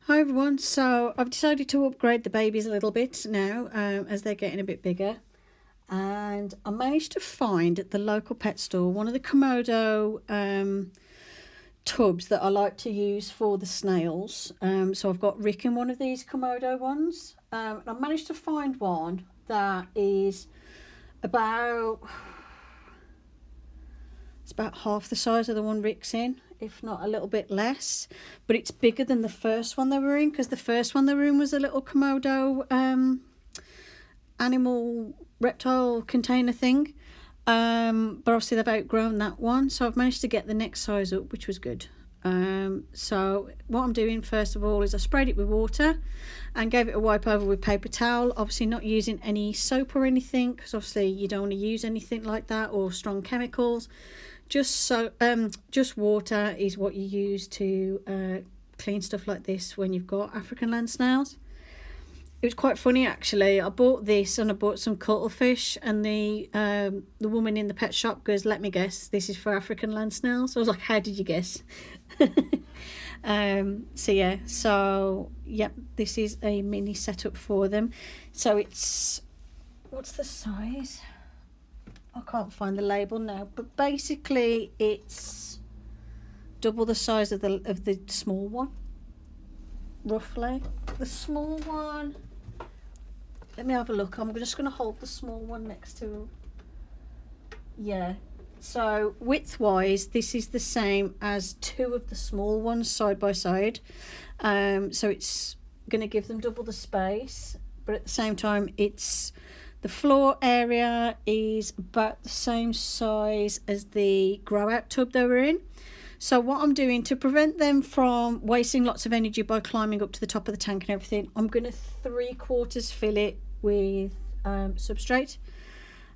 Hi everyone, so I've decided to upgrade the babies a little bit now as they're getting a bit bigger, and I managed to find at the local pet store one of the Komodo tubs that I like to use for the snails. So I've got Rick in one of these Komodo ones, and I managed to find one that is about it's about half the size of the one Rick's in, if not a little bit less. But it's bigger than the first one they were in, because the first one they were in was a little Komodo animal reptile container thing. But obviously they've outgrown that one, so I've managed to get the next size up, which was good. So what I'm doing first of all is I sprayed it with water and gave it a wipe over with paper towel, obviously not using any soap or anything, because obviously you don't want to use anything like that or strong chemicals. Just water is what you use to clean stuff like this when you've got African land snails. It was quite funny actually. I bought this and I bought some cuttlefish, and the woman in the pet shop goes, "Let me guess, this is for African land snails." I was like, "How did you guess?" This is a mini setup for them. So it's, what's the size? I can't find the label now, but basically it's double the size of the small one, roughly. The small one, let me have a look. I'm just going to hold the small one next to, yeah. So width wise, this is the same as two of the small ones side by side. So it's going to give them double the space, but at the same time the floor area is about the same size as the grow out tub they were in. So what I'm doing to prevent them from wasting lots of energy by climbing up to the top of the tank and everything, I'm going to 3/4 fill it with substrate.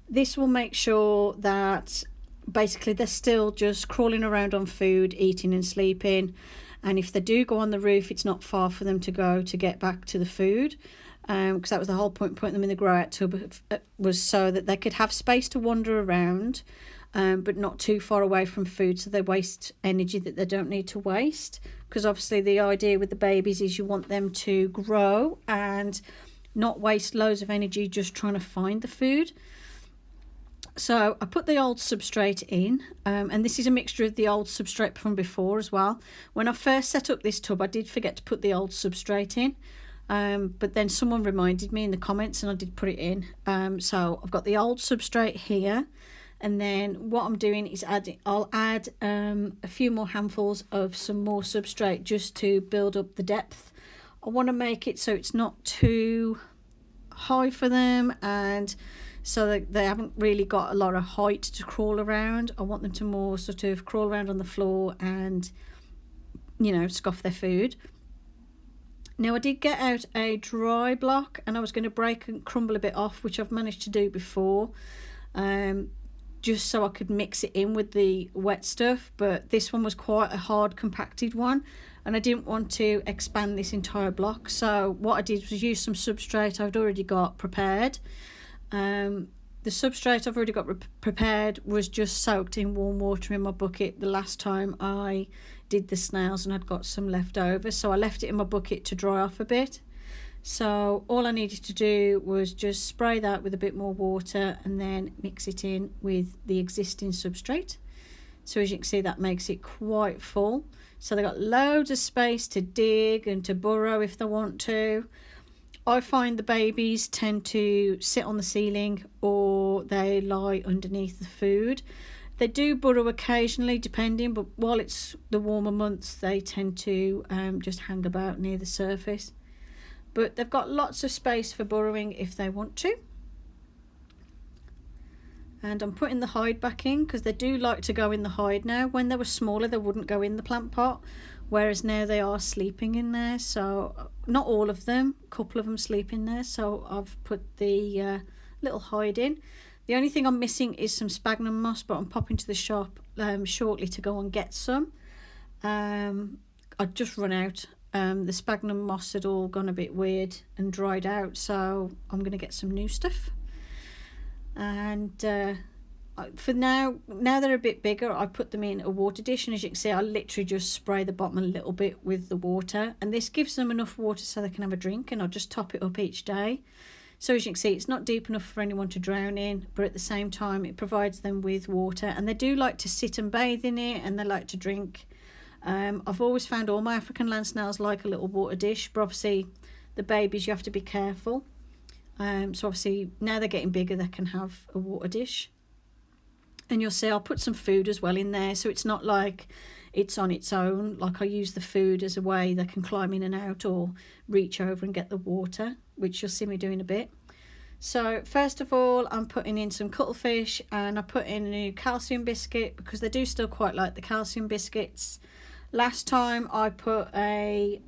This will make sure that basically they're still just crawling around on food, eating and sleeping. And if they do go on the roof, it's not far for them to go to get back to the food. Because that was the whole point, putting them in the grow out tub, was so that they could have space to wander around, but not too far away from food, so they waste energy that they don't need to waste. Because obviously the idea with the babies is you want them to grow and not waste loads of energy just trying to find the food. So I put the old substrate in, and this is a mixture of the old substrate from before as well. When I first set up this tub, I did forget to put the old substrate in. But then someone reminded me in the comments and I did put it in. So I've got the old substrate here, and then what I'm doing is I'll add a few more handfuls of some more substrate just to build up the depth. I want to make it so it's not too high for them, and so that they haven't really got a lot of height to crawl around. I want them to more sort of crawl around on the floor and, scoff their food. Now I did get out a dry block and I was going to break and crumble a bit off, which I've managed to do before, just so I could mix it in with the wet stuff. But this one was quite a hard compacted one and I didn't want to expand this entire block. So what I did was use some substrate I'd already got prepared. The substrate I've already got prepared was just soaked in warm water in my bucket the last time I did the snails, and I'd got some left over, so I left it in my bucket to dry off a bit. So all I needed to do was just spray that with a bit more water and then mix it in with the existing substrate. So as you can see, that makes it quite full, so they've got loads of space to dig and to burrow if they want to. I find the babies tend to sit on the ceiling or they lie underneath the food. They do burrow occasionally depending, but while it's the warmer months they tend to just hang about near the surface. But they've got lots of space for burrowing if they want to. And I'm putting the hide back in because they do like to go in the hide now. When they were smaller they wouldn't go in the plant pot, whereas now they are sleeping in there. So not all of them, a couple of them sleep in there, so I've put the little hide in. The only thing I'm missing is some sphagnum moss, but I'm popping to the shop shortly to go and get some. I'd just run out. The sphagnum moss had all gone a bit weird and dried out, so I'm going to get some new stuff. And for now they're a bit bigger, I put them in a water dish, and as you can see I literally just spray the bottom a little bit with the water, and this gives them enough water so they can have a drink, and I'll just top it up each day. So as you can see, it's not deep enough for anyone to drown in, but at the same time it provides them with water, and they do like to sit and bathe in it, and they like to drink. I've always found all my African land snails like a little water dish, but obviously the babies you have to be careful. So obviously now they're getting bigger, they can have a water dish. And you'll see I'll put some food as well in there, so it's not like it's on its own. Like I use the food as a way they can climb in and out or reach over and get the water, which you'll see me doing a bit. So first of all, I'm putting in some cuttlefish, and I put in a new calcium biscuit because they do still quite like the calcium biscuits. Last time I put a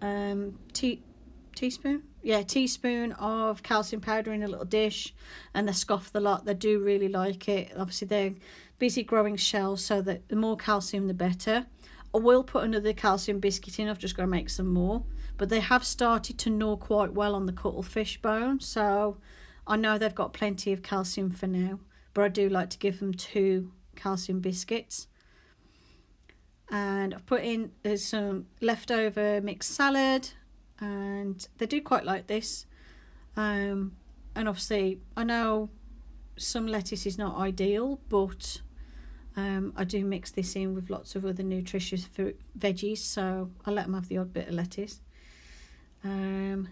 teaspoon of calcium powder in a little dish, and they scoff the lot. They do really like it. Obviously they're busy growing shells, so that the more calcium the better. I will put another calcium biscuit in, I've just got to make some more, but they have started to gnaw quite well on the cuttlefish bone, so I know they've got plenty of calcium for now, but I do like to give them 2 calcium biscuits. And I've put in some leftover mixed salad, and they do quite like this. And obviously I know some lettuce is not ideal, but I do mix this in with lots of other nutritious veggies, so I let them have the odd bit of lettuce. And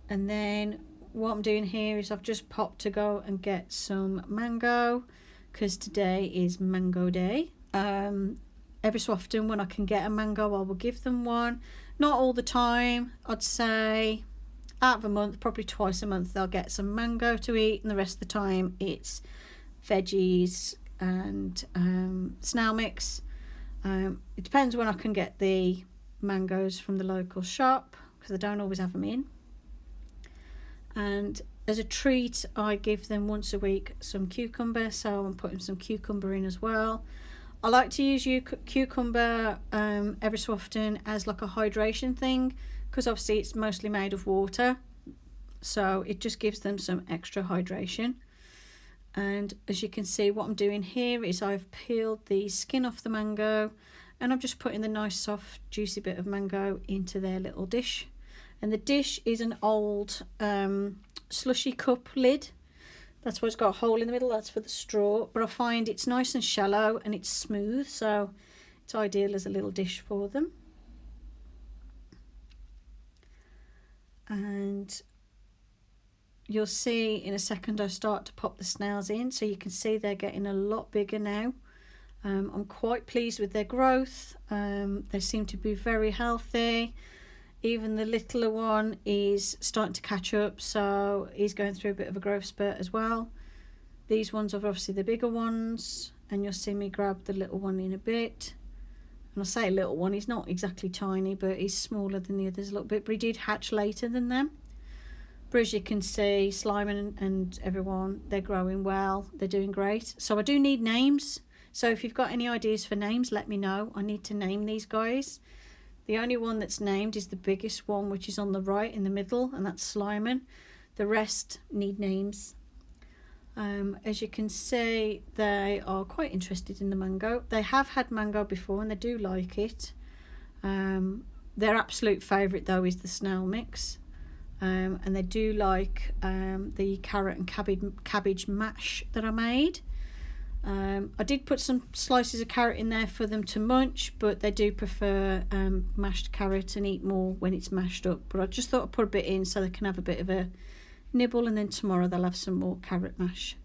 then what I'm doing here is I've just popped to go and get some mango, because today is mango day. Every so often when I can get a mango, I will give them one. Not all the time. I'd say out of a month, probably twice a month, they'll get some mango to eat, and the rest of the time it's veggies and snail mix. It depends when I can get the mangoes from the local shop, because I don't always have them in. And as a treat, I give them once a week some cucumber, so I'm putting some cucumber in as well. I like to use cucumber every so often as like a hydration thing, because obviously it's mostly made of water, so it just gives them some extra hydration. And as you can see, what I'm doing here is I've peeled the skin off the mango, and I'm just putting the nice soft juicy bit of mango into their little dish. And the dish is an old slushy cup lid. That's why it's got a hole in the middle, that's for the straw. But I find it's nice and shallow and it's smooth, so it's ideal as a little dish for them. And you'll see in a second I start to pop the snails in, so you can see they're getting a lot bigger now. I'm quite pleased with their growth. They seem to be very healthy. Even the littler one is starting to catch up, so he's going through a bit of a growth spurt as well. These ones are obviously the bigger ones, and you'll see me grab the little one in a bit. And I say little one, he's not exactly tiny, but he's smaller than the others a little bit, but he did hatch later than them. But as you can see, Slime and everyone, they're growing well, they're doing great. So I do need names, so if you've got any ideas for names, let me know. I need to name these guys. The only one that's named is the biggest one, which is on the right in the middle, and that's Slimon. The rest need names. As you can see, they are quite interested in the mango. They have had mango before and they do like it. Their absolute favourite though is the snail mix, and they do like the carrot and cabbage mash that I made. I did put some slices of carrot in there for them to munch, but they do prefer mashed carrot and eat more when it's mashed up. But I just thought I'd put a bit in so they can have a bit of a nibble, and then tomorrow they'll have some more carrot mash.